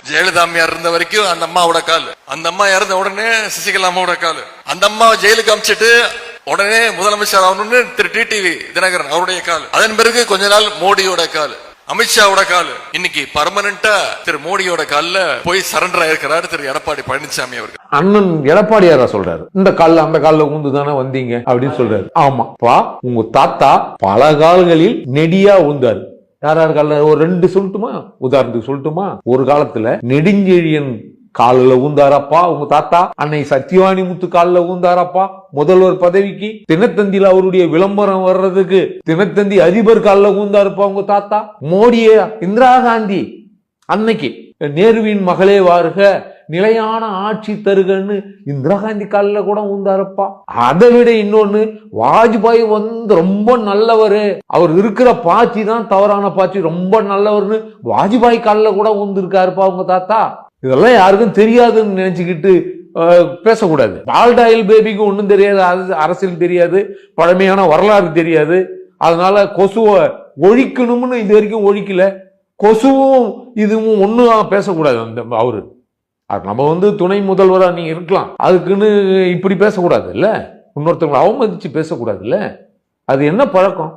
ஜெயலலிதா அம்மையார் இருந்த வரைக்கும் அந்த அம்மாவோட கால், அந்த அம்மா இறந்த உடனே சசிகலா அம்மாவோட கால், அந்த அம்மாவை ஜெயிலுக்கு அமிச்சிட்டு உடனே முதலமைச்சர் ஆகணும்னு திரு டிடிவி தினகரன் அவருடைய கால், அதன் பிறகு கொஞ்ச நாள் மோடியோட கால், அமித்ஷாவோட கால், இன்னைக்கு பர்மனண்டா திரு மோடியோட கால்ல போய் சரண்டர் ஆயிருக்கிறாரு திரு எடப்பாடி பழனிசாமி அவர்கள். அண்ணன் எடப்பாடியாரா சொல்றாரு, இந்த கால்ல அந்த கால்ல ஊந்து தானே வந்தீங்க அப்படின்னு சொல்றாரு. ஆமாப்பா, உங்க தாத்தா பல கால்களில் நெடியா ஊந்தாரு. யார் கால ஒரு 2 சொல்லட்டுமா, உதாரணத்துக்கு சொல்லட்டுமா? ஒரு காலத்துல நெடுஞ்செழியன் காலில் ஊந்தாரப்பா உங்க தாத்தா, அன்னை சத்தியவாணி முத்து காலில் ஊந்தாரப்பா முதல்வர் பதவிக்கு, தினத்தந்தியில அவருடைய விளம்பரம் வர்றதுக்கு தினத்தந்தி அதிபர் காலில் ஊந்தாருப்பா உங்க தாத்தா. மோடியே இந்திரா காந்தி அன்னைக்கு நேருவின் மகளே வாருக நிலையான ஆட்சி தருகன்னு இந்திரா காந்தி காலில் கூட ஊந்தாருப்பா. அதை விட இன்னொன்னு, வாஜ்பாய் ரொம்ப நல்லவரு, அவர் இருக்கிற பாச்சி தான் தவறான பாச்சி, ரொம்ப நல்லவர்னு வாஜ்பாய் காலில் கூட ஊந்திருக்காருப்பா உங்க தாத்தா. இதெல்லாம் யாருக்கும் தெரியாதுன்னு நினைச்சுக்கிட்டு பேசக்கூடாது. பால்டாயில் பேபிக்கு ஒன்றும் தெரியாது, அரசியல் தெரியாது, பழமையான வரலாறு தெரியாது. அதனால கொசுவை ஒழிக்கணும்னு இது வரைக்கும் ஒழிக்கல. கொசுவும் இதுவும் ஒன்றும் பேசக்கூடாது. அந்த அவரு நம்ம துணை முதல்வராக நீங்க இருக்கலாம், அதுக்குன்னு இப்படி பேசக்கூடாது இல்ல, இன்னொருத்தவங்களை அவமதிச்சு பேசக்கூடாது இல்ல. அது என்ன பழக்கம்?